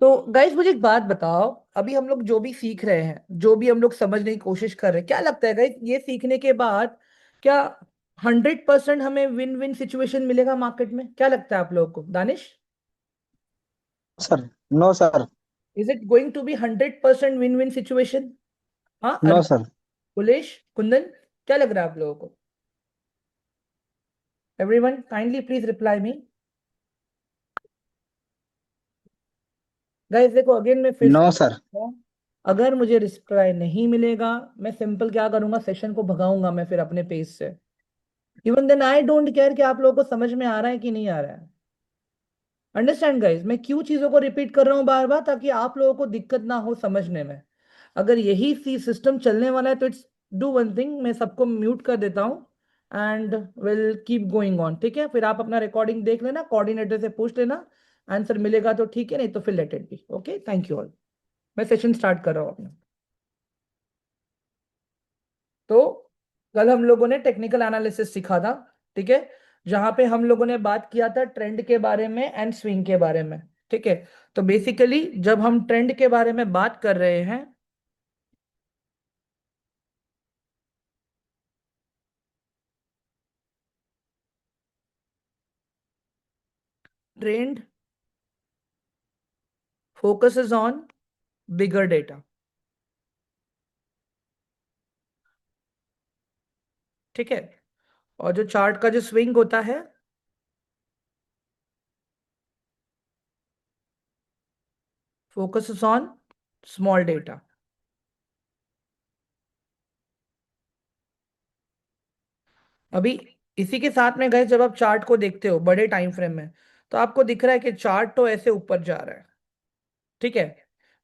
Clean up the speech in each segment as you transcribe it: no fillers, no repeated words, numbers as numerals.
तो गाइस मुझे एक बात बताओ। अभी हम लोग जो भी सीख रहे हैं, जो भी हम लोग समझने की कोशिश कर रहे हैं, क्या लगता है गाइस, ये सीखने के बाद क्या 100% हमें विन विन सिचुएशन मिलेगा मार्केट में? क्या लगता है आप लोगों को, Danish? Sir. No sir. Is it going to be 100% win win situation? हाँ, नो अरविंद, सर। कुलेश, कुंदन, क्या लग रहा है आप लोगों को? Everyone kindly please reply me. Guys देखो, अगेन मैं फिर से नो बोल सर। रहा हूं, अगर मुझे रिप्लाई नहीं मिलेगा, मैं सिंपल क्या करूंगा, सेशन को भगाऊंगा मैं फिर अपने पेज से। Even then I don't care कि आप लोगों को समझ में आ रहा है कि नहीं आ रहा है। अंडरस्टैंड गाइस, मैं क्यों चीजों को रिपीट कर रहा हूँ बार बार? ताकि आप लोगों को दिक्कत ना हो समझने में। अगर यही सिस्टम चलने वाला है तो इट्स डू वन थिंग, मैं सबको म्यूट कर देता हूँ and will keep going on. ठीक है, फिर आप अपना रिकॉर्डिंग देख लेना, कोऑर्डिनेटर से पूछ लेना, आंसर मिलेगा तो ठीक है, नहीं तो फिर let it be. Okay, thank you all. मैं सेशन स्टार्ट कर रहा हूँ अपना। तो कल हम लोगों ने टेक्निकल एनालिसिस सीखा था, ठीक है, जहां पे हम लोगों ने बात किया था ट्रेंड के बारे में एंड स्विंग के बारे में। ठीक है, तो बेसिकली जब हम ट्रेंड के बारे में बात कर रहे हैं, trend focuses on bigger data. ठीक है, और जो चार्ट का जो स्विंग होता है, फोकसेस ऑन स्मॉल डेटा। अभी इसी के साथ में गए, जब आप चार्ट को देखते हो बड़े टाइम फ्रेम में, तो आपको दिख रहा है कि चार्ट तो ऐसे ऊपर जा रहा है, ठीक है,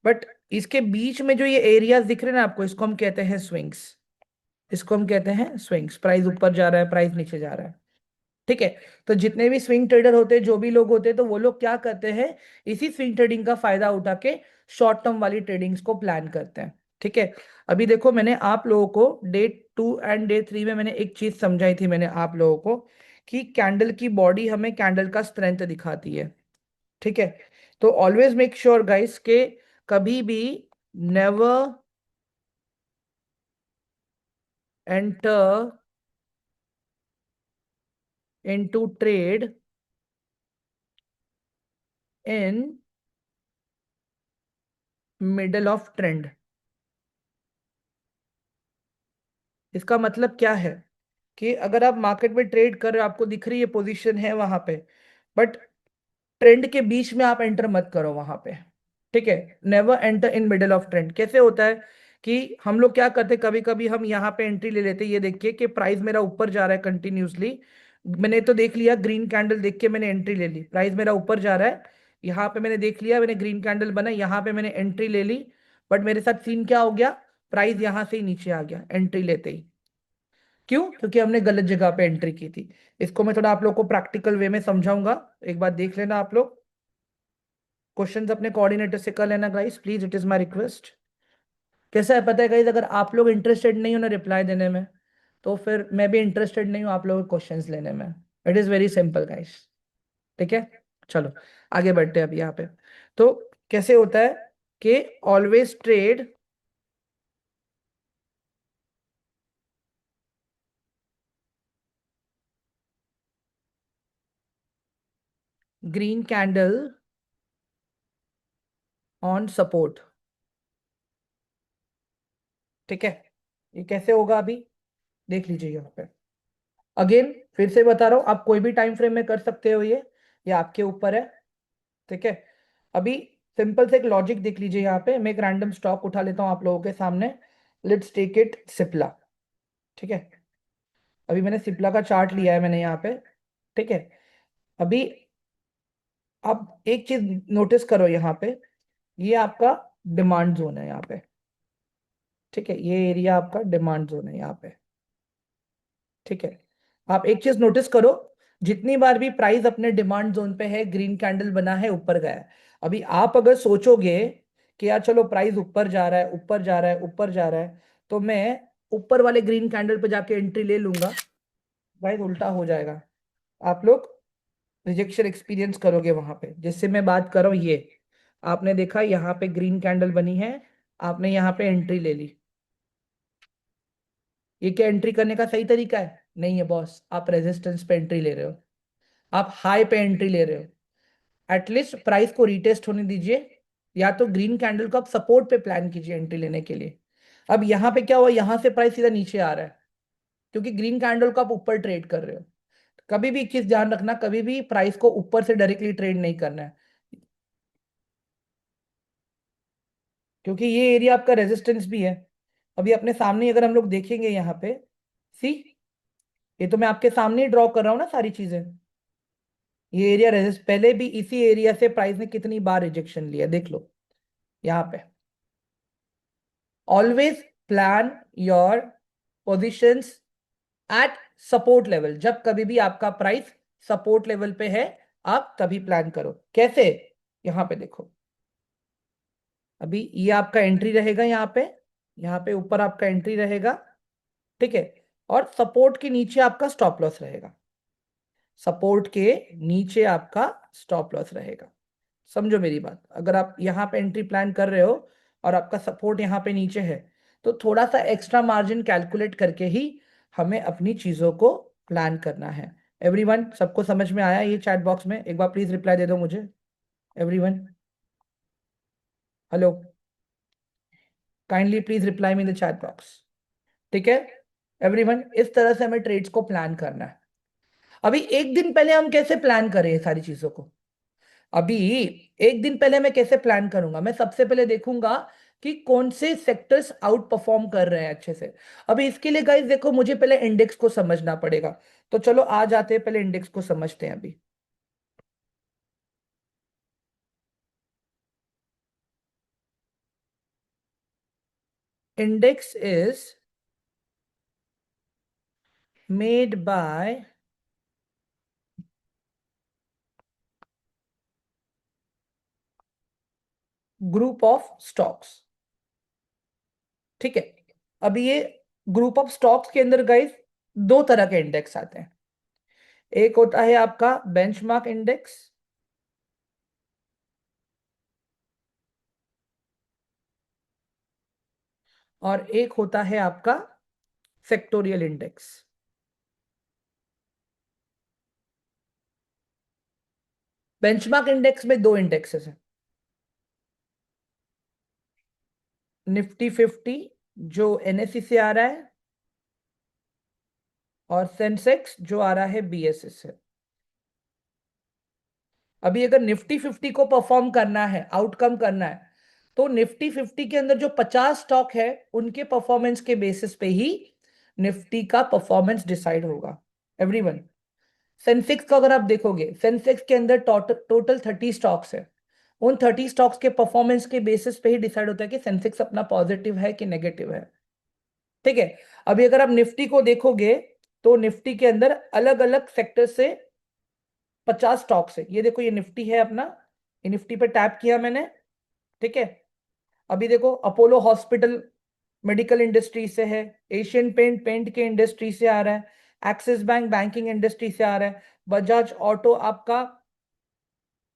बट इसके बीच में जो ये एरियाज दिख रहे हैं ना आपको, इसको हम कहते हैं स्विंग्स। इसको हम कहते हैं स्विंग्स। प्राइस ऊपर जा रहा है, प्राइस नीचे जा रहा है। ठीक है, तो जितने भी स्विंग ट्रेडर होते हैं, जो भी लोग होते हैं, तो वो लोग क्या करते हैं, इसी स्विंग ट्रेडिंग का फायदा उठा के शॉर्ट टर्म वाली ट्रेडिंग्स को प्लान करते हैं। ठीक है, अभी देखो, मैंने आप लोगों को डे 2 एंड डे 3 में मैंने एक चीज समझाई थी, मैंने आप लोगों को, कि कैंडल की बॉडी हमें कैंडल का स्ट्रेंथ दिखाती है। ठीक है, तो ऑलवेज मेक श्योर गाइस के कभी भी never enter into trade in middle of trend. इसका मतलब क्या है कि अगर आप मार्केट में ट्रेड कर रहे हो, आपको दिख रही है पोजीशन है वहां पे, बट ट्रेंड के बीच में आप एंटर मत करो वहां पे। ठीक है, never enter in middle of trend. कैसे होता है कि हम लोग क्या करते हैं, कभी कभी हम यहाँ पे एंट्री ले लेते हैं। ये देखिए कि प्राइस मेरा ऊपर जा रहा है कंटिन्यूसली, मैंने तो देख लिया, ग्रीन कैंडल देख के मैंने एंट्री ले ली, प्राइस मेरा ऊपर जा रहा है, यहाँ पे मैंने देख लिया, मैंने ग्रीन कैंडल बना, यहाँ पे मैंने एंट्री ले ली, बट मेरे साथ सीन क्या हो गया, प्राइस यहाँ से ही नीचे आ गया एंट्री लेते ही। क्यों? क्योंकि हमने गलत जगह पे एंट्री की थी। इसको मैं थोड़ा आप लोग को प्रैक्टिकल वे में समझाऊंगा, एक बार देख लेना आप लोग। क्वेश्चंस अपने कोऑर्डिनेटर से कर लेना guys, please, it is my request. कैसा है पता है गाइस, अगर आप लोग इंटरेस्टेड नहीं हो ना रिप्लाई देने में, तो फिर मैं भी इंटरेस्टेड नहीं हूँ आप लोगों के क्वेश्चंस लेने में। It is very simple guys. ठीक है, चलो आगे बढ़ते हैं अभी यहाँ पे। तो कैसे होता है कि always trade green candle on support. ठीक है, ये कैसे होगा अभी देख लीजिए यहाँ पे। अगेन फिर से बता रहा हूं, आप कोई भी टाइम फ्रेम में कर सकते हो ये आपके ऊपर है। ठीक है, अभी सिंपल से एक लॉजिक देख लीजिए यहाँ पे। मैं एक रैंडम स्टॉक उठा लेता हूँ आप लोगों के सामने। Let's take it Cipla. ठीक है, अभी मैंने सिप्ला का चार्ट लिया है मैंने यहाँ पे। ठीक है, अभी आप एक चीज नोटिस करो यहाँ पे, ये आपका डिमांड जोन है यहाँ पे। ठीक है, ये एरिया आपका डिमांड जोन है यहाँ पे। ठीक है, आप एक चीज नोटिस करो, जितनी बार भी प्राइस अपने डिमांड जोन पे है, ग्रीन कैंडल बना है, ऊपर गया है। अभी आप अगर सोचोगे कि यार चलो प्राइस ऊपर जा रहा है, ऊपर जा रहा है, ऊपर जा रहा है, तो मैं ऊपर वाले ग्रीन कैंडल पे जाके एंट्री ले लूंगा, प्राइस उल्टा हो जाएगा। आप लोग रिजेक्शन एक्सपीरियंस करोगे वहां पे, जिससे मैं बात कर रहा हूँ ये। आपने देखा यहाँ पे ग्रीन कैंडल बनी है, आपने यहाँ पे एंट्री ले ली। ये क्या एंट्री करने का सही तरीका है? नहीं है बॉस, आप रेजिस्टेंस पे एंट्री ले रहे हो, आप हाई पे एंट्री ले रहे हो। एटलीस्ट प्राइस को रीटेस्ट होने दीजिए, या तो ग्रीन कैंडल को आप सपोर्ट पे प्लान कीजिए एंट्री लेने के लिए। अब यहाँ पे क्या हुआ, यहाँ से प्राइस सीधा नीचे आ रहा है, क्योंकि ग्रीन कैंडल को आप ऊपर ट्रेड कर रहे हो। कभी भी एक चीज ध्यान रखना, कभी भी प्राइस को ऊपर से डायरेक्टली ट्रेड नहीं करना है, क्योंकि ये एरिया आपका रेजिस्टेंस भी है। अभी अपने सामने अगर हम लोग देखेंगे यहाँ पे, सी, ये तो मैं आपके सामने ही ड्रॉ कर रहा हूँ ना सारी चीजें। ये एरिया रेजिस्ट, पहले भी इसी एरिया से प्राइस ने कितनी बार रिजेक्शन लिया देख लो यहाँ पे। Always plan your positions eight support level. जब कभी भी आपका प्राइस सपोर्ट लेवल पे है, आप तभी प्लान करो। कैसे? यहाँ पे देखो, अभी ये आपका एंट्री रहेगा यहाँ पे ऊपर आपका एंट्री रहेगा, ठीक है। और सपोर्ट के नीचे आपका स्टॉप लॉस रहेगा, सपोर्ट के नीचे आपका स्टॉप लॉस रहेगा। समझो मेरी बात, अगर आप यहाँ पे एंट्री प्लान कर रहे हो और आपका सपोर्ट यहाँ पे नीचे है, तो थोड़ा सा एक्स्ट्रा मार्जिन कैलकुलेट करके ही हमें अपनी चीजों को प्लान करना है। एवरीवन, सबको समझ में आया? ये चैट बॉक्स में एक बार प्लीज रिप्लाई दे दो मुझे, everyone. Hello, kindly please reply me in the chat box. ठीक है एवरीवन, इस तरह से हमें ट्रेड्स को प्लान करना है। अभी एक दिन पहले हम कैसे प्लान करें ये सारी चीजों को? अभी एक दिन पहले मैं कैसे प्लान करूंगा? मैं सबसे पहले देखूंगा कि कौन से सेक्टर्स आउट परफॉर्म कर रहे हैं अच्छे से। अभी इसके लिए गाइस देखो, मुझे पहले इंडेक्स को समझना पड़ेगा। तो चलो आ जाते हैं, पहले इंडेक्स को समझते हैं। अभी index is made by group of stocks, ठीक है। अभी ये ग्रुप ऑफ स्टॉक्स के अंदर गाइस दो तरह के इंडेक्स आते हैं। एक होता है आपका बेंचमार्क इंडेक्स, और एक होता है आपका सेक्टोरियल इंडेक्स। बेंचमार्क इंडेक्स में दो इंडेक्सेस हैं, निफ्टी 50 जो एनएसई से आ रहा है, और सेंसेक्स जो आ रहा है बीएसई से। अभी अगर निफ्टी 50 को परफॉर्म करना है, आउटकम करना है, तो निफ्टी 50 के अंदर जो 50 स्टॉक है उनके परफॉर्मेंस के बेसिस पे ही निफ्टी का परफॉर्मेंस डिसाइड होगा। एवरीवन, सेंसेक्स को अगर आप देखोगे, सेंसेक्स के अंदर टोटल टोटल 30 स्टॉक्स है। उन 30 स्टॉक्स के परफॉर्मेंस के बेसिस पे ही डिसाइड होता है कि सेंसेक्स अपना पॉजिटिव है कि नेगेटिव है, ठीक है। अभी अगर आप निफ्टी को देखोगे, तो निफ्टी के अंदर अलग अलग सेक्टर से 50 स्टॉक्स है। ये देखो, ये निफ्टी है अपना, ये निफ्टी पे टैप किया मैंने, ठीक है। अभी देखो, अपोलो हॉस्पिटल मेडिकल इंडस्ट्री से है, एशियन पेंट पेंट के इंडस्ट्री से आ रहा है, एक्सिस बैंक बैंकिंग इंडस्ट्री से आ रहा है, बजाज ऑटो आपका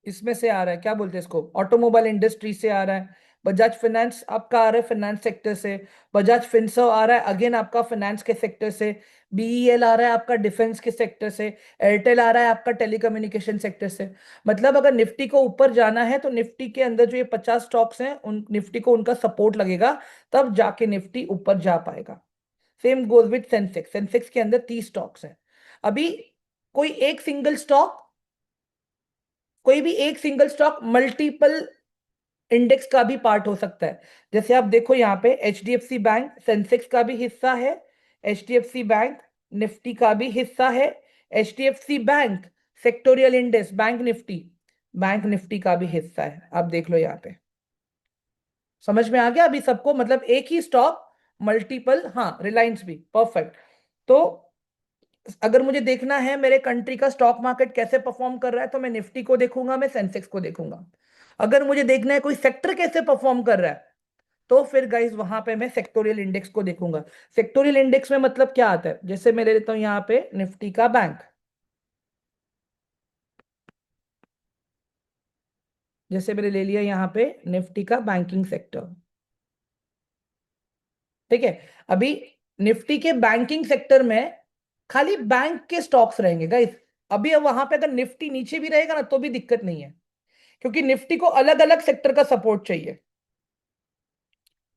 इसमें से आ रहा है, क्या बोलते हैं इसको, ऑटोमोबाइल इंडस्ट्री से आ रहा है, बजाज फाइनेंस आपका आ रहा है फाइनेंस सेक्टर से, बजाज फिनसर्व आ रहा है अगेन आपका फाइनेंस के सेक्टर से, बीईएल आ रहा है आपका डिफेंस के सेक्टर से, एयरटेल आ रहा है आपका टेलीकम्युनिकेशन सेक्टर से। मतलब अगर निफ्टी को ऊपर जाना है, तो निफ्टी के अंदर जो ये 50 स्टॉक्स हैं, उन निफ्टी को उनका सपोर्ट लगेगा, तब जाके निफ्टी ऊपर जा पाएगा। Same goes with Sensex, Sensex के अंदर 30 स्टॉक्स हैं। अभी कोई एक सिंगल स्टॉक, कोई भी एक सिंगल स्टॉक मल्टीपल इंडेक्स का भी पार्ट हो सकता है। जैसे आप देखो यहाँ पे, एचडीएफसी बैंक सेंसेक्स का भी हिस्सा है, एचडीएफसी बैंक निफ्टी का भी हिस्सा है, HDFC bank sectoral index bank Nifty का भी हिस्सा है। आप देख लो यहाँ पे, समझ में आ गया अभी सबको? मतलब एक ही स्टॉक मल्टीपल, हाँ रिलायंस भी, परफेक्ट। तो अगर मुझे देखना है मेरे कंट्री का स्टॉक मार्केट कैसे परफॉर्म कर रहा है, तो मैं निफ्टी को देखूंगा, मैं सेंसेक्स को देखूंगा। अगर मुझे देखना है कोई सेक्टर कैसे परफॉर्म कर रहा है, तो फिर गाइस वहां पे मैं सेक्टोरियल इंडेक्स को देखूंगा। सेक्टोरियल इंडेक्स में मतलब क्या आता है, जैसे मैं ले लेता हूं यहाँ पे निफ्टी का बैंक, जैसे मैंने ले लिया यहाँ पे निफ्टी का बैंकिंग सेक्टर। ठीक है। अभी निफ्टी के बैंकिंग सेक्टर में खाली बैंक के स्टॉक्स रहेंगे गाइस। अभी अब वहां पे अगर निफ्टी नीचे भी रहेगा ना तो भी दिक्कत नहीं है, क्योंकि निफ्टी को अलग अलग सेक्टर का सपोर्ट चाहिए।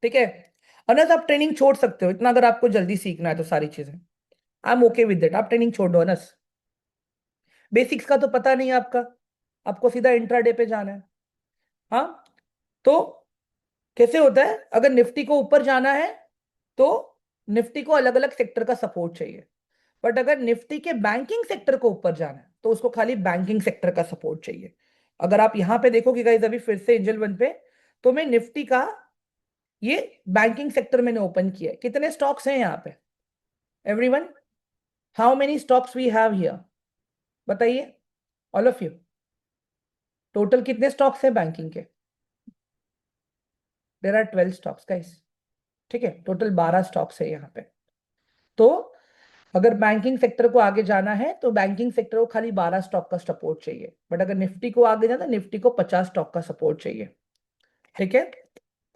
ठीक है। अनस आप ट्रेनिंग छोड़ सकते हो इतना, अगर आपको जल्दी सीखना है तो सारी चीजें। आई एम ओके विद दैट, आप ट्रेनिंग छोड़ दो अनस। बेसिक्स का तो पता नहीं है आपका, आपको सीधा इंट्राडे पे जाना है। हाँ। तो कैसे होता है, अगर निफ्टी को ऊपर जाना है तो निफ्टी को अलग अलग सेक्टर का सपोर्ट चाहिए। बट अगर निफ्टी के बैंकिंग सेक्टर को ऊपर जाना है तो उसको खाली बैंकिंग सेक्टर का सपोर्ट चाहिए। अगर आप यहां पे देखोगे गाइस, अभी फिर से एंजल वन पे, तो मैं निफ्टी का ये बैंकिंग सेक्टर मैंने ओपन किया है। कितने स्टॉक्स हैं यहाँ पे everyone? How many stocks we have here? बताइए, ऑल ऑफ यू। टोटल कितने स्टॉक्स हैं बैंकिंग के? There are 12 stocks guys. ठीक है, टोटल 12 स्टॉक्स है यहाँ पे। तो अगर बैंकिंग सेक्टर को आगे जाना है तो बैंकिंग सेक्टर को खाली 12 स्टॉक का सपोर्ट चाहिए, बट अगर निफ्टी को आगे जाना है निफ्टी को 50 स्टॉक का सपोर्ट चाहिए। ठीक है,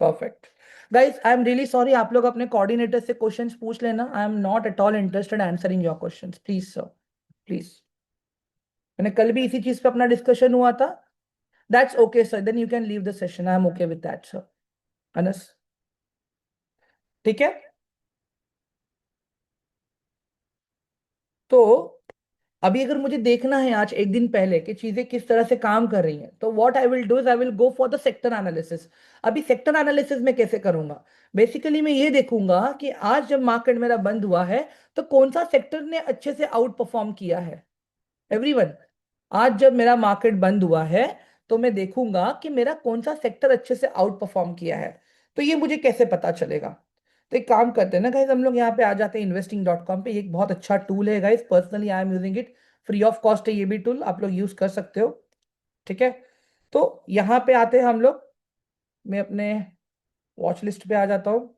perfect. Guys I am really sorry, आप लोग अपने कोऑर्डिनेटर से क्वेश्चंस पूछ लेना। I am not at all interested answering your questions, please sir, please. मैंने कल भी इसी चीज पे अपना डिस्कशन हुआ था। That's okay sir, then you can leave the session, I am okay with that sir. Anas, ठीक है। तो अभी अगर मुझे देखना है आज एक दिन पहले कि चीजें किस तरह से काम कर रही हैं, तो what I will do is I will go for the sector analysis. अभी सेक्टर एनालिसिस में कैसे करूंगा? बेसिकली मैं ये देखूंगा कि आज जब मार्केट मेरा बंद हुआ है तो कौन सा सेक्टर ने अच्छे से आउट परफॉर्म किया है। एवरीवन, आज जब मेरा मार्केट बंद हुआ है तो मैं देखूंगा कि मेरा कौन सा सेक्टर अच्छे से आउट परफॉर्म किया है। तो ये मुझे कैसे पता चलेगा? तो एक काम करते हैं ना गाइज, हम लोग यहाँ पे आ जाते हैं investing.com पे। ये एक बहुत अच्छा टूल है guys, personally I am using it. Free of cost है ये भी टूल, आप लोग यूज कर सकते हो। ठीक है। तो यहाँ पे आते हैं हम लोग, मैं अपने वॉच लिस्ट पे आ जाता हूँ।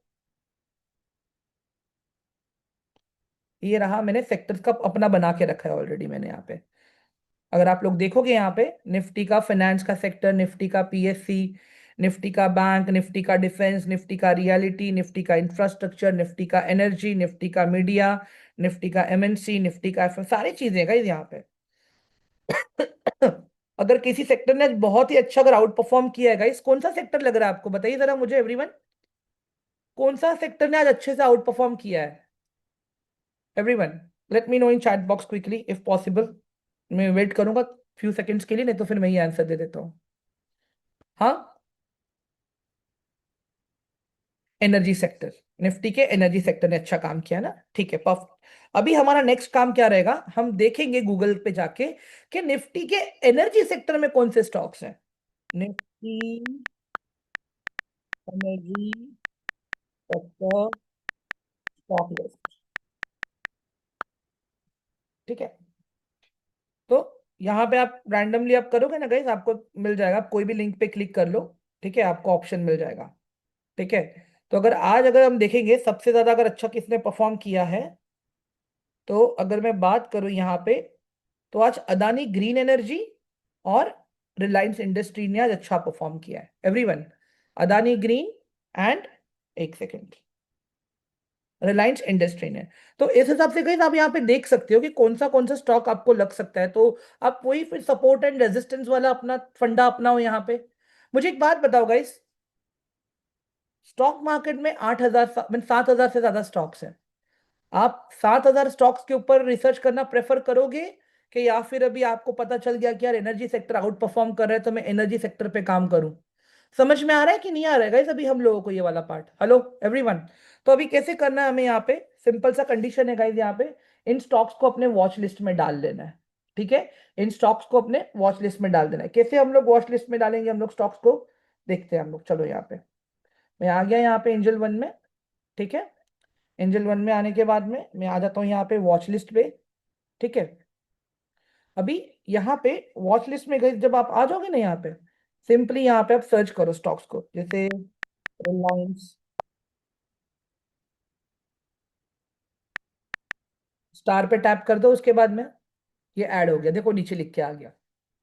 ये रहा, मैंने सेक्टर्स का अपना बना के रखा है ऑलरेडी मैंने यहाँ पे। अगर आप लोग देखोगे यहाँ पे, निफ्टी का फाइनेंस का सेक्टर, निफ्टी का पीएससी, निफ्टी का बैंक, निफ्टी का डिफेंस, निफ्टी का रियलिटी, निफ्टी का इंफ्रास्ट्रक्चर, निफ्टी का एनर्जी, निफ्टी का मीडिया, निफ्टी का एमएनसी, निफ्टी का सारी चीजें गाइस यहाँ पे। अगर किसी सेक्टर ने आज बहुत ही अच्छा अगर आउट परफॉर्म किया है गाइस, कौन सा सेक्टर लग रहा है आपको? बताइए जरा मुझे एवरीवन, कौन सा सेक्टर ने आज अच्छे से आउट परफॉर्म किया है? Everyone, let me know in chat box quickly if possible. मैं वेट करूंगा फ्यू सेकंड्स के लिए, नहीं तो फिर मैं ही आंसर दे देता हूँ। हाँ, एनर्जी सेक्टर, निफ्टी के एनर्जी सेक्टर ने अच्छा काम किया ना। ठीक है, परफेक्ट। अभी हमारा नेक्स्ट काम क्या रहेगा, हम देखेंगे गूगल पे जाके कि निफ्टी के एनर्जी सेक्टर में कौन से स्टॉक्स हैं। Nifty energy sector stock list. ठीक है। तो यहाँ पे आप रैंडमली आप करोगे ना गाइस, आपको मिल जाएगा, आप कोई भी लिंक पे क्लिक कर लो। ठीक है, आपको ऑप्शन मिल जाएगा। ठीक है। तो अगर आज अगर हम देखेंगे सबसे ज्यादा अगर अच्छा किसने परफॉर्म किया है, तो अगर मैं बात करूं यहाँ पे, तो आज अदानी ग्रीन एनर्जी और रिलायंस इंडस्ट्री ने आज अच्छा परफॉर्म किया है एवरीवन। अदानी ग्रीन एंड, एक सेकेंड, रिलायंस इंडस्ट्री ने। तो इस हिसाब से कहीं आप यहाँ पे देख सकते हो कि कौन सा स्टॉक आपको लग सकता है, तो आप वही फिर सपोर्ट एंड रेजिस्टेंस वाला अपना फंडा अपनाओ यहाँ पे। मुझे एक बात बताओ गाइस, स्टॉक मार्केट में 8,000 7,000 से ज्यादा स्टॉक्स हैं। आप 7,000 स्टॉक्स के ऊपर रिसर्च करना प्रेफर करोगे, कि या फिर अभी आपको पता चल गया कि यार एनर्जी सेक्टर आउट परफॉर्म कर रहा है तो मैं एनर्जी सेक्टर पे काम करूं? समझ में आ रहा है कि नहीं आ रहा है गाइस अभी हम लोगों को ये वाला पार्ट? Hello everyone. तो अभी कैसे करना है हमें यहाँ पे, सिंपल सा कंडीशन है गाइस यहाँ पे, इन स्टॉक्स को अपने वॉच लिस्ट में डाल देना है। ठीक है, इन स्टॉक्स को अपने वॉच लिस्ट में डाल देना है। कैसे हम लोग वॉच लिस्ट में डालेंगे हम लोग स्टॉक्स को, देखते हैं हम लोग। चलो यहाँ पे मैं आ गया यहाँ पे एंजल वन में। ठीक है, एंजल वन में आने के बाद में मैं आ जाता हूँ यहाँ पे वॉच लिस्ट पे। ठीक है। अभी यहाँ पे वॉच लिस्ट में गए जब आप आ जाओगे ना यहाँ पे, सिंपली यहाँ पे आप सर्च करो स्टॉक्स को, जैसे रिलायंस, स्टार पे टैप कर दो, उसके बाद में ये ऐड हो गया, देखो नीचे लिख के आ गया।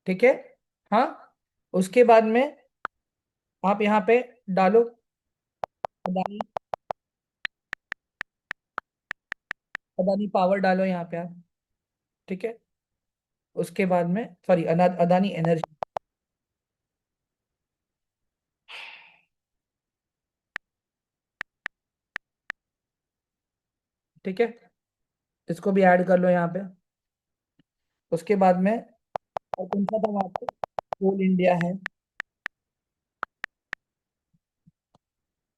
ठीक है। हाँ, उसके बाद में आप यहाँ पे डालो अदानी, अदानी पावर डालो यहाँ पे आप। ठीक है। उसके बाद में सॉरी, अदानी एनर्जी। ठीक है। इसको भी ऐड कर लो यहाँ पे। उसके बाद में और कौन सा था वहां पे, कोल इंडिया है।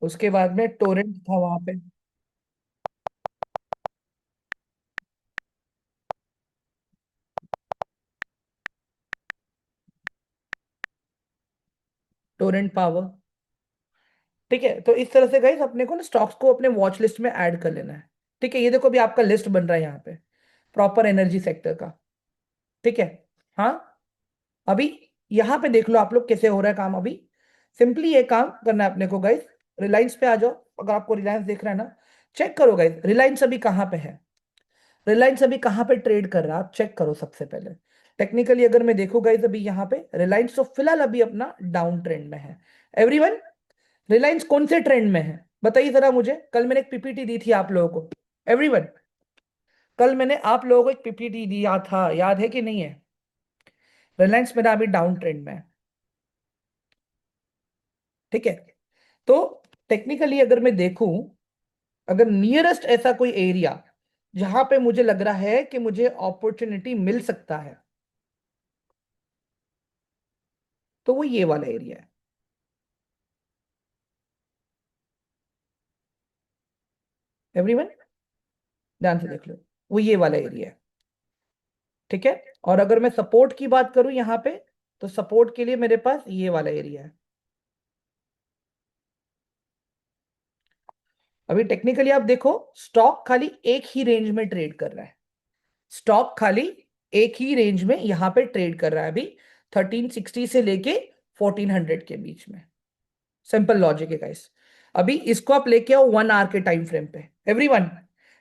उसके बाद में टोरेंट था वहां पे। Torrent power. ठीक है। तो इस तरह से गाइस अपने को ना स्टॉक्स को अपने वॉच लिस्ट में ऐड कर लेना है। ठीक है। ये देखो अभी आपका लिस्ट बन रहा है यहाँ पे, प्रॉपर एनर्जी सेक्टर का। ठीक है। हाँ। अभी यहाँ पे देख लो आप लोग कैसे हो रहा है काम अभी। सिंपली ये काम करना है अपने को गाइस। रिलायंस पे आ जाओ। अगर आपको रिलायंस देख रहा है ना, चेक करो गाइस रिलायंस अभी कहाँ पे है। रिलायंस अभी कहाँ पे ट्रेड कर रहा है आप चेक करो सबसे पहले। टेक्निकली अगर मैं देखूँ गाइस अभी यहाँ पे रिलायंस तो फिलहाल अभी अपना डाउन ट्रेंड में है। एवरीवन, रिलायंस कौन से ट्रेंड में है बताइए जरा मुझे। कल मैंने एक पीपीटी दी थी आप लोगों को। एवरीवन, कल मैंने आप लोगों को एक पीपीटी दिया था, याद है कि नहीं है। रिलायंस मेरा अभी डाउन ट्रेंड में है। ठीक है। तो टेक्निकली अगर मैं देखूं, अगर नियरेस्ट ऐसा कोई एरिया जहां पे मुझे लग रहा है कि मुझे अपॉर्चुनिटी मिल सकता है, तो वो ये वाला एरिया है। एवरीवन, ध्यान से देख लो, वो ये वाला एरिया है। ठीक है। और अगर मैं सपोर्ट की बात करूं यहाँ पे, तो सपोर्ट के लिए मेरे पास ये वाला एरिया है। अभी टेक्निकली आप देखो, स्टॉक खाली एक ही रेंज में ट्रेड कर रहा है। स्टॉक खाली एक ही रेंज में यहां पे ट्रेड कर रहा है अभी, 1360 से लेके 1400 के बीच में। सिंपल लॉजिक है गाइस। अभी इसको आप लेके आओ 1 आवर के टाइम फ्रेम पे। एवरीवन,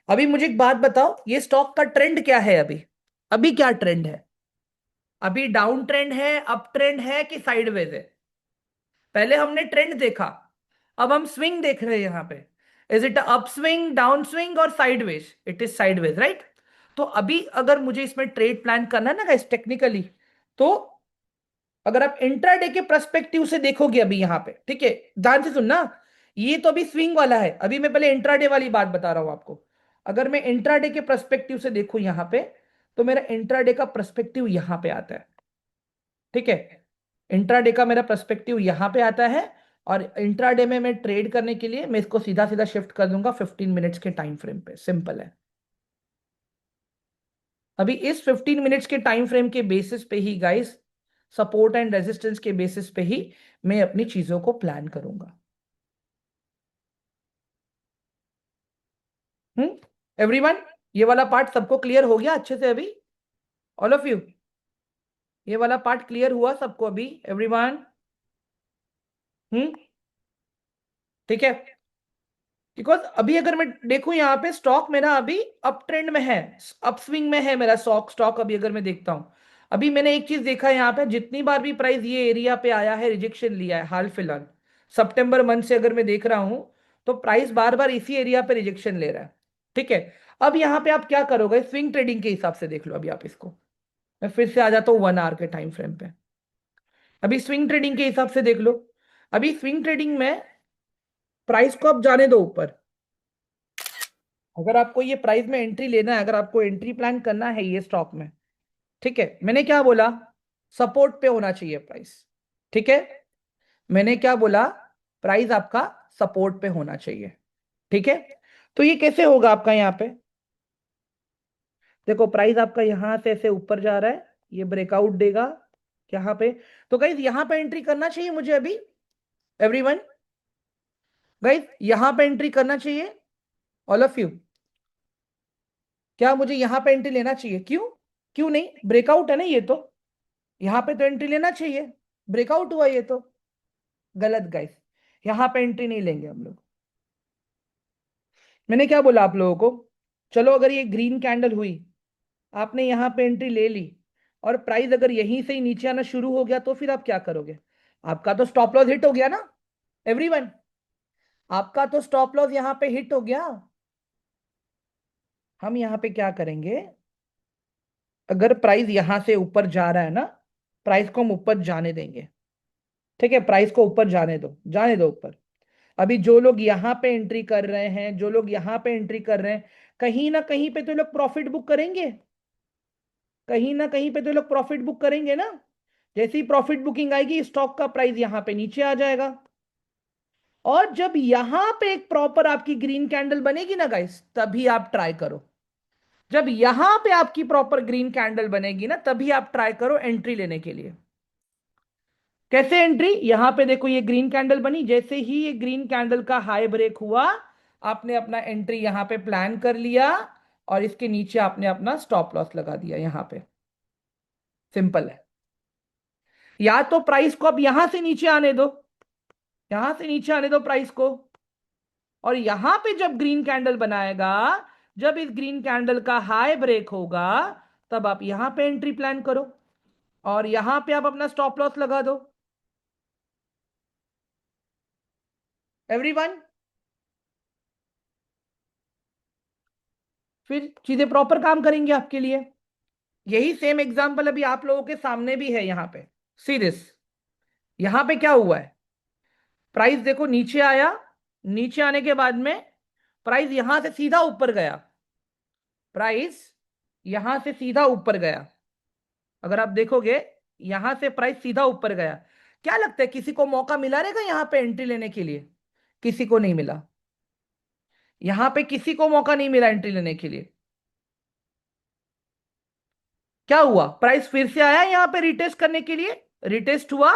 अभी मुझे एक बात बताओ, ये स्टॉक का ट्रेंड क्या है अभी। अभी क्या ट्रेंड है। अभी डाउन ट्रेंड है, अप ट्रेंड है कि साइडवेज है। पहले हमने ट्रेंड देखा, अब हम स्विंग देख रहे हैं यहाँ पे। Is it up swing, down swing और sideways. It is sideways, right. तो अभी अगर मुझे इसमें ट्रेड प्लान करना है ना गाइस टेक्निकली, तो अगर आप इंट्राडे के पर्सपेक्टिव से देखोगे अभी यहाँ पे, ठीक है, ध्यान से सुनना। ये तो अभी स्विंग वाला है, अभी मैं पहले इंट्राडे वाली बात बता रहा हूं आपको। अगर मैं इंट्राडे के पर्सपेक्टिव से देखूं यहाँ पे, तो मेरा इंट्राडे का पर्सपेक्टिव यहाँ पे आता है। ठीक है। इंट्राडे का मेरा पर्सपेक्टिव यहाँ पे आता है। और इंट्राडे में मैं ट्रेड करने के लिए मैं इसको सीधा सीधा शिफ्ट कर दूंगा 15 मिनट्स के टाइम फ्रेम पे। सिंपल है। अभी इस 15 मिनट्स के टाइम फ्रेम के बेसिस पे ही गाइस, सपोर्ट एंड रेजिस्टेंस के बेसिस पे ही मैं अपनी चीजों को प्लान करूंगा। एवरीवन, ये वाला पार्ट सबको क्लियर हो गया अच्छे से अभी। ऑल ऑफ यू, ये वाला पार्ट क्लियर हुआ सबको अभी। एवरीवन। हम्म। ठीक है। बिकॉज अभी अगर मैं देखूं यहाँ पे स्टॉक मेरा अभी अप ट्रेंड में है, अपस्विंग में है मेरा स्टॉक स्टॉक अभी अगर मैं देखता हूं। अभी मैंने एक चीज देखा है यहाँ पे, जितनी बार भी प्राइस ये एरिया पे आया है रिजेक्शन लिया है हाल फिलहाल, सितंबर मंथ से अगर मैं देख रहा हूं, तो प्राइस बार बार इसी एरिया पे रिजेक्शन ले रहा है। ठीक है। अब यहाँ पे आप क्या करोगे, स्विंग ट्रेडिंग के हिसाब से देख लो अभी आप इसको। मैं फिर से आ जाता हूँ 1 आवर के टाइम फ्रेम पे। अभी स्विंग ट्रेडिंग के हिसाब से देख लो। अभी स्विंग ट्रेडिंग में प्राइस को आप जाने दो ऊपर। अगर आपको ये प्राइस में एंट्री लेना है, अगर आपको एंट्री प्लान करना है ये स्टॉक में, ठीक है, मैंने क्या बोला, सपोर्ट पे होना चाहिए प्राइस। ठीक है। मैंने क्या बोला, प्राइस आपका सपोर्ट पे होना चाहिए। ठीक है। तो ये कैसे होगा आपका यहाँ पे, देखो प्राइस आपका यहां से ऐसे ऊपर जा रहा है, ये ब्रेकआउट देगा यहाँ पे, तो गाइज यहाँ पे एंट्री करना चाहिए मुझे अभी। एवरीवन, गाइज यहाँ पे एंट्री करना चाहिए। ऑल ऑफ यू, क्या मुझे यहाँ पे एंट्री लेना चाहिए, क्यों, क्यों नहीं, ब्रेकआउट है ना ये तो, यहाँ पे तो एंट्री लेना चाहिए। ब्रेकआउट हुआ ये तो, गलत गाइस, यहाँ पे एंट्री नहीं लेंगे हम लोग। मैंने क्या बोला आप लोगों को, चलो अगर ये ग्रीन कैंडल हुई, आपने यहाँ पे एंट्री ले ली, और प्राइस अगर यहीं से ही नीचे आना शुरू हो गया तो फिर आप क्या करोगे? आपका तो स्टॉप लॉस हिट हो गया ना एवरीवन, आपका तो स्टॉप लॉस यहां पे हिट हो गया। हम यहां पे क्या करेंगे, अगर प्राइस यहां से ऊपर जा रहा है ना, प्राइस को हम ऊपर जाने देंगे। ठीक है, प्राइस को ऊपर जाने दो, जाने दो ऊपर। अभी जो लोग यहां पे एंट्री कर रहे हैं, जो लोग यहां पे एंट्री कर रहे हैं, कहीं ना कहीं पे तो लोग प्रॉफिट बुक करेंगे, कहीं ना कहीं पे तो लोग प्रॉफिट बुक करेंगे ना। जैसे ही प्रॉफिट बुकिंग आएगी, स्टॉक का प्राइस यहां पे नीचे आ जाएगा। और जब यहां पे एक प्रॉपर आपकी ग्रीन कैंडल बनेगी ना गाइस, तभी आप ट्राई करो। जब यहां पे आपकी प्रॉपर ग्रीन कैंडल बनेगी ना, तभी आप ट्राई करो एंट्री लेने के लिए। कैसे एंट्री? यहां पे देखो ये ग्रीन कैंडल बनी, जैसे ही ये ग्रीन कैंडल का हाई ब्रेक हुआ, आपने अपना एंट्री यहां पे प्लान कर लिया, और इसके नीचे आपने अपना स्टॉप लॉस लगा दिया यहां पे। सिंपल है। या तो प्राइस को अब यहां से नीचे आने दो, यहां से नीचे आने दो प्राइस को, और यहां पे जब ग्रीन कैंडल बनाएगा, जब इस ग्रीन कैंडल का हाई ब्रेक होगा, तब आप यहां पे एंट्री प्लान करो, और यहां पे आप अपना स्टॉप लॉस लगा दो। एवरीवन, फिर चीजें प्रॉपर काम करेंगे आपके लिए। यही सेम एग्जांपल अभी आप लोगों के सामने भी है यहां पे। सी दिस, यहां पे क्या हुआ है, प्राइस देखो नीचे आया, नीचे आने के बाद में प्राइस यहां से सीधा ऊपर गया, प्राइस यहां से सीधा ऊपर गया। अगर आप देखोगे, यहां से प्राइस सीधा ऊपर गया। क्या लगता है किसी को मौका मिला रहेगा यहां पे एंट्री लेने के लिए? किसी को नहीं मिला, यहां पे किसी को मौका नहीं मिला एंट्री लेने के लिए। क्या हुआ, प्राइस फिर से आया यहां पे रिटेस्ट करने के लिए, रिटेस्ट हुआ,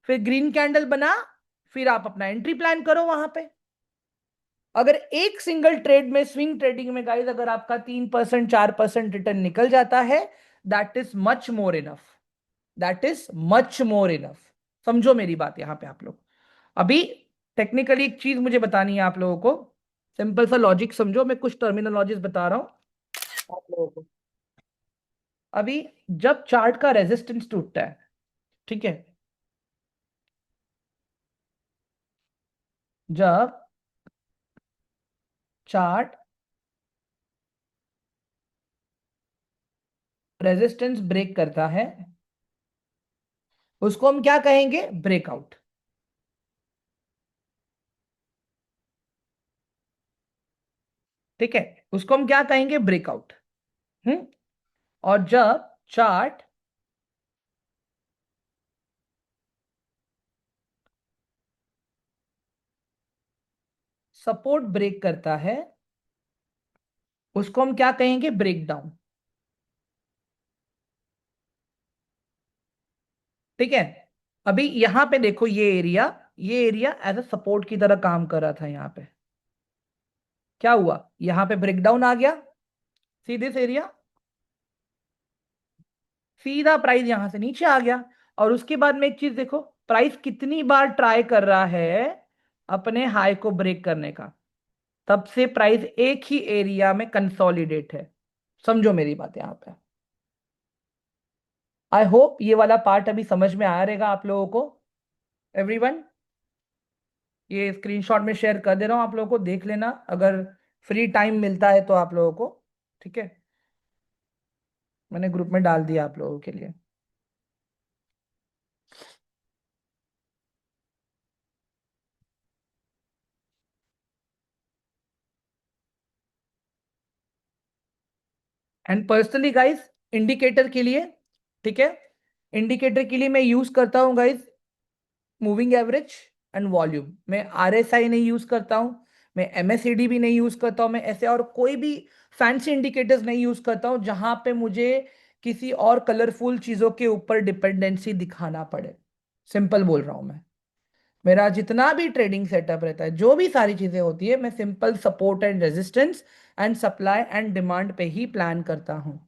फिर ग्रीन कैंडल बना, फिर आप अपना एंट्री प्लान करो वहां पे। अगर एक सिंगल ट्रेड में, स्विंग ट्रेडिंग में गाइस, अगर आपका 3% 4% रिटर्न निकल जाता है, that is much more enough, that is much more enough. समझो मेरी बात यहां पे आप लोग। अभी टेक्निकली एक चीज मुझे बतानी है आप लोगों को, सिंपल सा लॉजिक समझो, मैं कुछ टर्मिनोलॉजीज बता रहा हूं आप लोगों को। अभी जब चार्ट का रेजिस्टेंस टूटता है, ठीक है, जब चार्ट रेजिस्टेंस ब्रेक करता है, उसको हम क्या कहेंगे? ब्रेकआउट। ठीक है, उसको हम क्या कहेंगे? ब्रेकआउट। हम्म। और जब चार्ट सपोर्ट ब्रेक करता है, उसको हम क्या कहेंगे? ब्रेकडाउन। ठीक है, अभी यहां पे देखो ये एरिया एज अ सपोर्ट की तरह काम कर रहा था यहां पे। क्या हुआ, यहां पे ब्रेकडाउन आ गया, सी दिस एरिया, सीधा प्राइस यहां से नीचे आ गया। और उसके बाद में एक चीज देखो, प्राइस कितनी बार ट्राई कर रहा है अपने हाई को ब्रेक करने का, तब से प्राइस एक ही एरिया में कंसोलिडेट है। समझो मेरी बात यहां पे। आई होप ये वाला पार्ट अभी समझ में आ रहेगा आप लोगों को एवरीवन। ये स्क्रीनशॉट में शेयर कर दे रहा हूं, आप लोगों को देख लेना अगर फ्री टाइम मिलता है तो आप लोगों को। ठीक है, मैंने ग्रुप में डाल दिया आप लोगों के लिए। एंड पर्सनली गाइस, इंडिकेटर के लिए, ठीक है, इंडिकेटर के लिए मैं यूज करता हूं guys moving average and volume. मैं आरएसआई नहीं यूज करता हूं, मैं एमएसईडी भी नहीं यूज करता हूं, मैं ऐसे और कोई भी फैंसी इंडिकेटर्स नहीं यूज करता हूं जहां पे मुझे किसी और कलरफुल चीजों के ऊपर डिपेंडेंसी दिखाना पड़े। सिंपल बोल रहा हूं मैं। मेरा जितना भी ट्रेडिंग सेटअप रहता है, जो भी सारी चीजें होती है, मैं simple support and resistance and supply and demand पे ही प्लान करता हूं।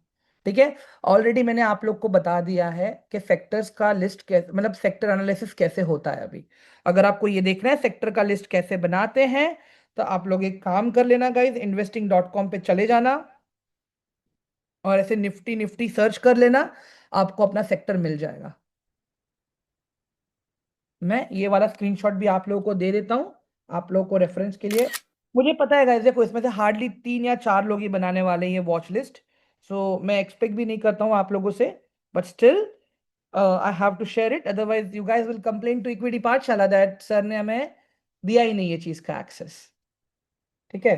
ठीक है, ऑलरेडी मैंने आप लोग को बता दिया है कि सेक्टर्स का लिस्ट कैसे, मतलब सेक्टर एनालिसिस कैसे होता है। अभी अगर आपको ये देखना है सेक्टर का लिस्ट कैसे बनाते हैं, तो आप लोग एक काम कर लेना गाइज, investing.com पे चले जाना और ऐसे निफ्टी निफ्टी सर्च कर लेना। आपको अपना सेक्टर मिल जाएगा। मैं ये वाला स्क्रीनशॉट भी आप लोगों को दे देता हूँ, आप लोगों को रेफरेंस के लिए। मुझे पता है गाइस, देखो इसमें से हार्डली 3 या 4 लोग ही बनाने वाले हैं ये वॉच लिस्ट। सो मैं एक्सपेक्ट भी नहीं करता हूँ आप लोगों से, but still I have to share it, otherwise you guys will complain to equity Pathshala that sir ने हमें दिया ही नहीं ये चीज का एक्सेस। ठीक है,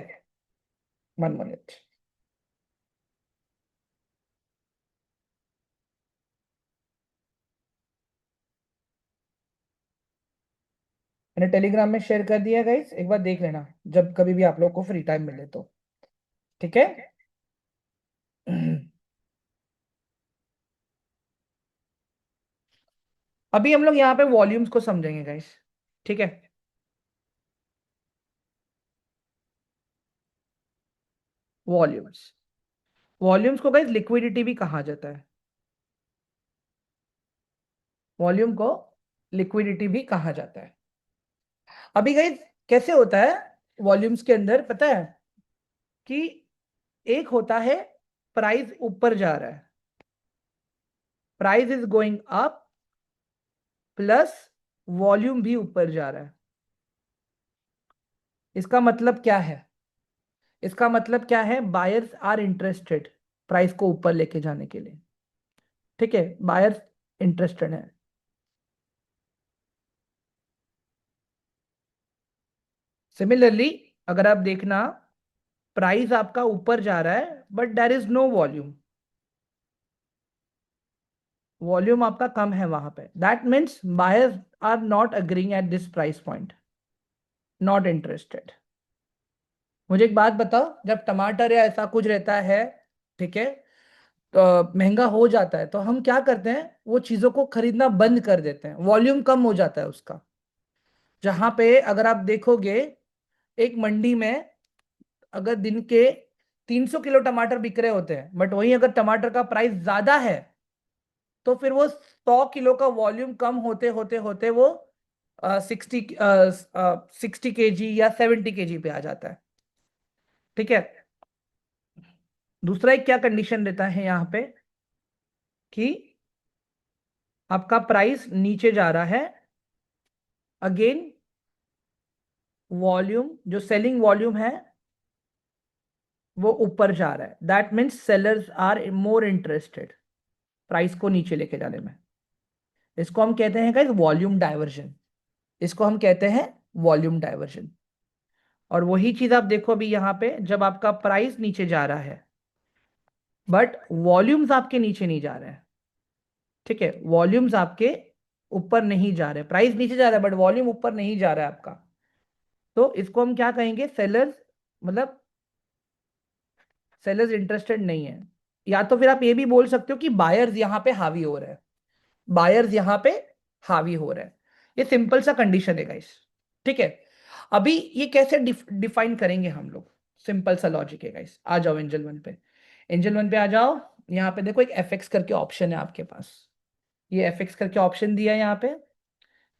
1 मिनट। मैंने टेलीग्राम में शेयर कर दिया गाइस, एक बार देख लेना जब कभी भी आप लोग को फ्री टाइम मिले तो। ठीक है। अभी हम लोग यहाँ पे वॉल्यूम्स को समझेंगे गाइस। ठीक है, वॉल्यूम्स। वॉल्यूम्स को गाइस लिक्विडिटी भी कहा जाता है। वॉल्यूम को लिक्विडिटी भी कहा जाता है। अभी गाइस कैसे होता है वॉल्यूम्स के अंदर, पता है कि एक होता है प्राइस ऊपर जा रहा है, price is going up, plus volume भी ऊपर जा रहा है। इसका मतलब क्या है? इसका मतलब क्या है, बायर्स आर इंटरेस्टेड प्राइस को ऊपर लेके जाने के लिए। ठीक है, बायर्स इंटरेस्टेड है। सिमिलरली अगर आप देखना, प्राइस आपका ऊपर जा रहा है but there is no volume, volume आपका कम है वहां पे, that means buyers are not agreeing at this price point, not interested. मुझे एक बात बताओ, जब टमाटर या ऐसा कुछ रहता है, ठीक है, तो महंगा हो जाता है, तो हम क्या करते हैं, वो चीजों को खरीदना बंद कर देते हैं, वॉल्यूम कम हो जाता है उसका। जहां पे अगर आप देखोगे एक मंडी में, अगर दिन के 300 किलो टमाटर बिक रहे होते हैं, बट वहीं अगर टमाटर का प्राइस ज्यादा है, तो फिर वो 100 किलो का वॉल्यूम कम होते होते होते वो 60 केजी या 70 केजी पे आ जाता है। ठीक है। दूसरा एक क्या कंडीशन रहता है यहाँ पे, कि आपका प्राइस नीचे जा रहा है, अगेन वॉल्यूम, जो सेलिंग वॉल्यूम है वो ऊपर जा रहा है, that means sellers are more interested price को नीचे लेके जाने में। इसको हम कहते हैं गाइस वॉल्यूम डाइवर्जन। इसको हम कहते हैं वॉल्यूम डाइवर्जन। और वही चीज आप देखो अभी यहाँ पे, जब आपका प्राइस नीचे जा रहा है बट वॉल्यूम्स आपके नीचे नहीं जा रहे हैं। ठीक है, वॉल्यूम्स आपके ऊपर नहीं जा रहे, प्राइस नीचे जा रहा है बट वॉल्यूम ऊपर नहीं जा रहा है आपका, तो इसको हम क्या कहेंगे, सेलर्स, मतलब सेलर्स इंटरेस्टेड नहीं है। या तो फिर आप ये भी बोल सकते हो कि बायर्स यहाँ पे हावी हो रहे हैं, बायर्स यहाँ पे हावी हो रहे हैं। ये सिंपल सा कंडीशन है गाइस। ठीक है। अभी ये कैसे डिफाइन करेंगे हम लोग, सिंपल सा लॉजिक है गाइस। आ जाओ एंजल वन पे, एंजल वन पे आ जाओ। यहाँ पे देखो एक एफ एक्स करके ऑप्शन है आपके पास, ये एफ एक्स करके ऑप्शन दिया है यहाँ पे,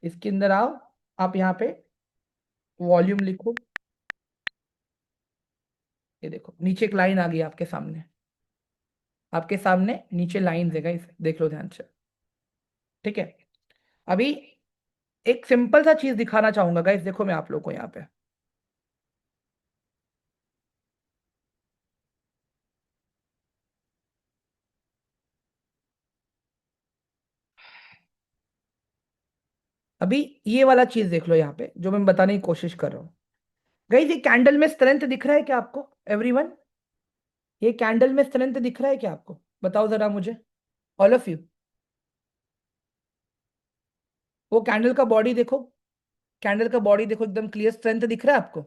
इसके अंदर आओ, आप यहाँ पे वॉल्यूम लिखो। ये देखो नीचे एक लाइन आ गई आपके सामने, आपके सामने नीचे लाइन है गाइस, देख लो ध्यान से। ठीक है। अभी एक सिंपल सा चीज दिखाना चाहूंगा गाइस, देखो मैं आप लोग को यहाँ पे, अभी ये वाला चीज देख लो यहाँ पे जो मैं बताने की कोशिश कर रहा हूँ। गाइस ये कैंडल में स्ट्रेंथ दिख रहा है क्या आपको, एवरीवन? ये कैंडल में स्ट्रेंथ दिख रहा है क्या आपको, बताओ जरा मुझे, ऑल ऑफ यू। वो कैंडल का बॉडी देखो, कैंडल का बॉडी देखो, एकदम क्लियर स्ट्रेंथ दिख रहा है आपको।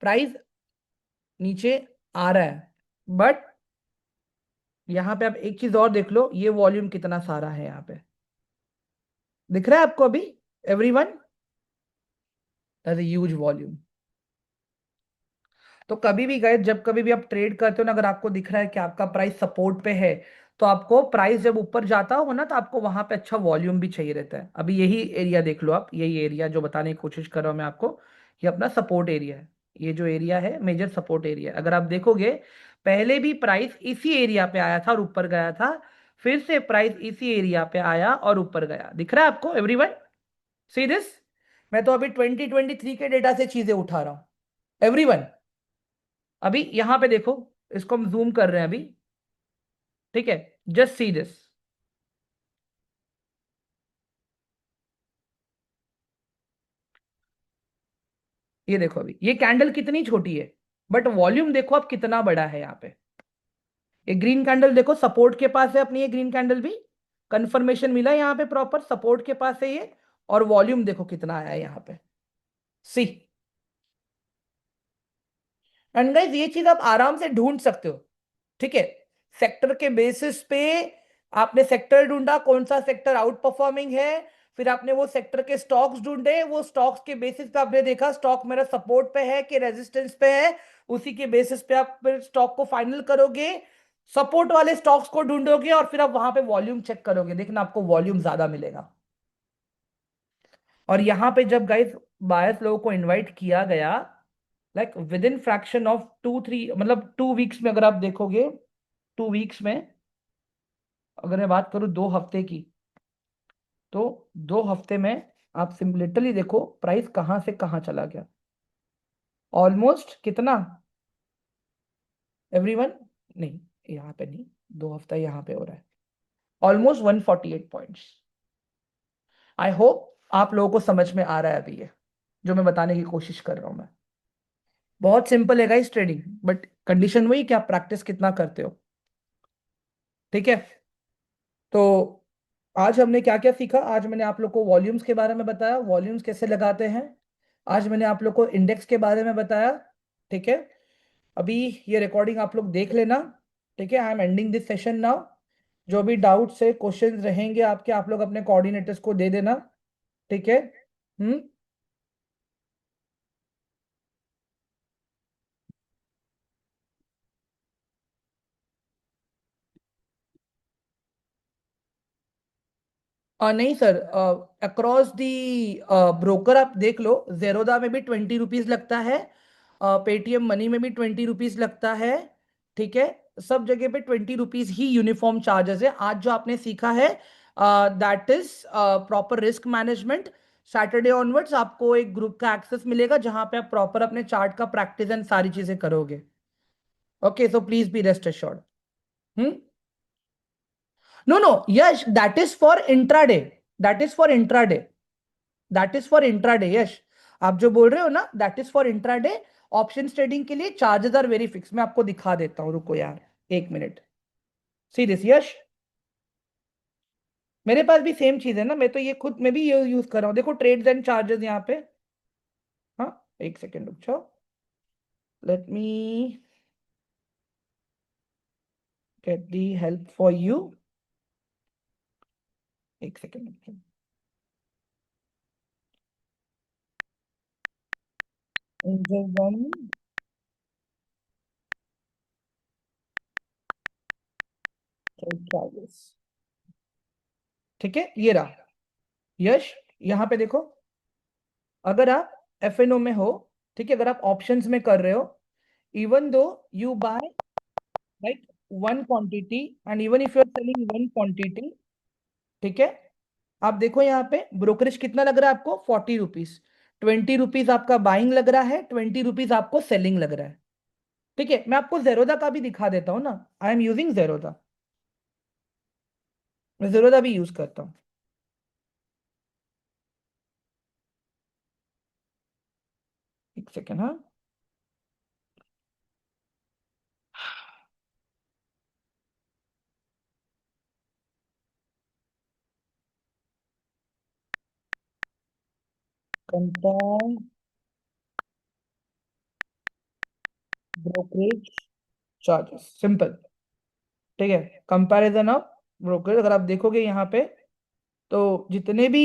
प्राइस नीचे आ रहा है, बट यहाँ पे आप एक चीज और देख लो, ये वॉल्यूम कितना सारा है यहाँ पे, दिख रहा है आपको अभी, everyone? That's a huge volume. तो कभी भी गए, जब कभी भी आप ट्रेड करते हो ना, अगर आपको दिख रहा है कि आपका प्राइस सपोर्ट पे है, तो आपको प्राइस जब ऊपर जाता हो ना, तो आपको वहां पे अच्छा वॉल्यूम भी चाहिए रहता है। अभी यही एरिया देख लो आप, यही एरिया जो बताने की कोशिश कर रहा हूं मैं आपको, ये अपना सपोर्ट एरिया है। ये जो एरिया है मेजर सपोर्ट एरिया, अगर आप देखोगे पहले भी प्राइस इसी एरिया पे आया था और ऊपर गया था, फिर से प्राइस इसी एरिया पे आया और ऊपर गया। दिख रहा है आपको एवरीवन? See this. मैं तो अभी 2023 के डेटा से चीजें उठा रहा हूं एवरीवन। अभी यहां पे देखो, इसको हम जूम कर रहे हैं अभी, ठीक है? Just see this. ये देखो, अभी ये कैंडल कितनी छोटी है, बट वॉल्यूम देखो अब कितना बड़ा है यहाँ पे। ये ग्रीन कैंडल देखो सपोर्ट के पास है अपनी, ये ग्रीन कैंडल भी कंफर्मेशन मिला यहाँ पे, प्रॉपर सपोर्ट के पास है ये। और वॉल्यूम देखो कितना आया है यहाँ पे, सी। एंड गाइस ये चीज आप आराम से ढूंढ सकते हो, ठीक है? सेक्टर के बेसिस पे आपने सेक्टर ढूंढा, कौन सा सेक्टर आउट परफॉर्मिंग है, फिर आपने वो सेक्टर के स्टॉक्स ढूंढे, वो स्टॉक्स के बेसिस पे आपने देखा स्टॉक मेरा सपोर्ट पे है कि रेजिस्टेंस पे है, उसी के बेसिस पे आप फिर स्टॉक को फाइनल करोगे, सपोर्ट वाले स्टॉक्स को ढूंढोगे और फिर आप वहां पे वॉल्यूम चेक करोगे, देखना आपको वॉल्यूम ज्यादा मिलेगा। और यहाँ पे जब गाइस बायर्स लोगों को इनवाइट किया गया, like with in fraction of 2-3, मतलब 2 वीक्स में, अगर आप देखोगे 2 वीक्स में, अगर मैं बात करूं 2 हफ्ते की, तो 2 हफ्ते में आप लिटरली देखो प्राइस कहां से कहां चला गया। ऑलमोस्ट कितना एवरीवन? नहीं, यहाँ पे नहीं, 2 हफ्ता यहाँ पे हो रहा है, ऑलमोस्ट 148 पॉइंट्स। आई होप आप लोगों को समझ में आ रहा है अभी ये जो मैं बताने की कोशिश कर रहा हूं मैं। बहुत सिंपल है गाइस ट्रेडिंग, बट कंडीशन वही कि आप प्रैक्टिस कितना करते हो, ठीक है? तो आज हमने क्या क्या सीखा? आज मैंने आप लोग को वॉल्यूम्स के बारे में बताया, वॉल्यूम्स कैसे लगाते हैं। आज मैंने आप लोग को इंडेक्स के बारे में बताया, ठीक है? अभी ये रिकॉर्डिंग आप लोग देख लेना, ठीक है? I am ending this session now. जो भी डाउट्स है, क्वेश्चंस रहेंगे आपके, आप लोग अपने कोऑर्डिनेटर्स को दे देना, ठीक है? हम्म। नहीं सर, अक्रॉस दी ब्रोकर आप देख लो, जेरोदा में भी 20 रुपीज लगता है, पेटीएम मनी में भी 20 रुपीज लगता है, ठीक है? सब जगह पे 20 रुपीज ही यूनिफॉर्म चार्जेस है। आज जो आपने सीखा है that is proper risk management. Saturday onwards आपको एक ग्रुप का एक्सेस मिलेगा जहां पे आप प्रॉपर अपने चार्ट का प्रैक्टिस एंड सारी चीजें करोगे। Okay, so please be rest assured. Hmm. No no Yash, that is for intraday, that is for intraday, that is for intraday Yash. आप जो बोल रहे हो ना, that is for intraday. Option trading के लिए चार्जेस आर वेरी फिक्स। मैं आपको दिखा देता हूँ, रुको यार 1 मिनट। सी दिस यश, मेरे पास भी सेम चीज है ना, मैं तो ये खुद में भी ये यूज कर रहा हूँ, देखो ट्रेड्स एंड चार्जेस यहाँ पे। हाँ, 1 सेकेंड रुक जाओ, let me get the help for you. 1 second रुक जाओ। एंजल वन चार्जेस, ठीक है? ये रहा यश, यहाँ पे देखो, अगर आप एफएनओ में हो, ठीक है, अगर आप ऑप्शंस में कर रहे हो, even though you buy like one quantity and even if you are selling one quantity, ठीक है? आप देखो यहाँ पे ब्रोकरेज कितना लग रहा है आपको, 40 रुपीज। 20 रुपीज आपका बाइंग लग रहा है, 20 रुपीज आपको सेलिंग लग रहा है, ठीक है? मैं आपको जेरोदा का भी दिखा देता हूँ ना, आई एम यूजिंग जेरोदा, मैं जेरोदा भी यूज करता हूँ। 1 सेकेंड, हाँ। कंपाउंड ब्रोकरेज चार्जेस, सिंपल, ठीक है? कंपैरिजन ऑफ ब्रोकर, अगर आप देखोगे यहाँ पे, तो जितने भी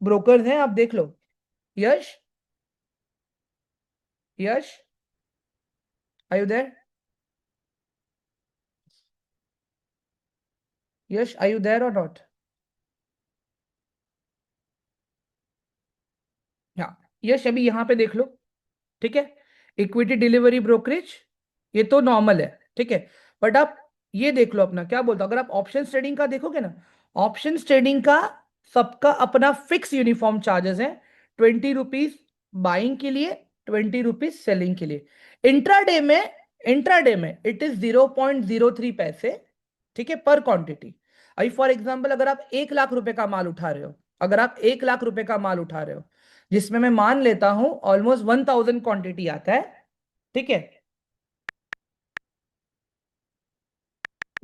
ब्रोकर्स हैं आप देख लो। Yash, Yash, are you there? Yash, are you there और नॉट? हाँ, यश अभी यहाँ पे देख लो, ठीक है? इक्विटी डिलीवरी ब्रोकरेज, ये तो नॉर्मल है, ठीक है। बट आप ये देख लो अपना क्या बोलता हूं, अगर आप ऑप्शन ट्रेडिंग का देखोगे ना, ऑप्शन ट्रेडिंग का सबका अपना फिक्स यूनिफॉर्म चार्जेस है, 20 रुपीज बाइंग के लिए, 20 रुपीज सेलिंग के लिए। इंट्राडे में इट इज 0.03 पैसे, ठीक है, पर क्वांटिटी। अभी फॉर एग्जाम्पल अगर आप 1 लाख रुपए का माल उठा रहे हो, अगर आप 1 लाख रुपए का माल उठा रहे हो, जिसमें मैं मान लेता हूं ऑलमोस्ट 1000 क्वांटिटी आता है, ठीक है,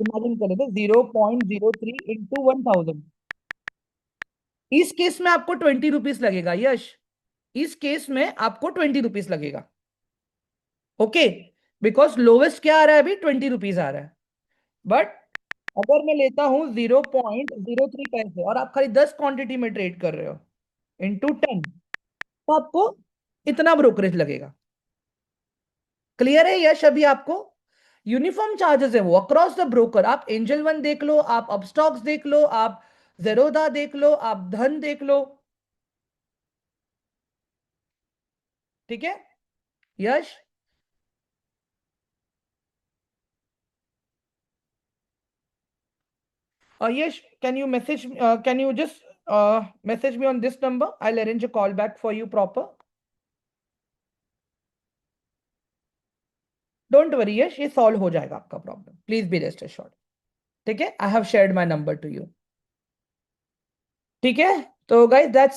इमेजिन करें तो 0.03 इंटू 1000, इस केस में आपको 20 रुपीज लगेगा यश, इस केस में आपको 20 रुपीज लगेगा। ओके, बिकॉज लोवेस्ट क्या आ रहा है अभी, 20 रुपीज आ रहा है। बट अगर मैं लेता हूं 0.03 पैसे और आप खाली 10 क्वांटिटी में ट्रेड कर रहे हो, इंटू 10, तो आपको इतना ब्रोकरेज लगेगा। क्लियर है यश अभी आपको? यूनिफॉर्म चार्जेस है वो अक्रॉस द ब्रोकर। आप एंजल वन देख लो, आप अपस्टॉक्स देख लो, आप जेरोदा देख लो, आप धन देख लो, ठीक है यश? Yes, can you just message me on this number? I'll arrange a call back for you proper. Don't worry, यश, ये सॉल्व हो जाएगा आपका problem, please be rest assured. ठीक है, I have shared my number two you. ठीक है, तो guys that's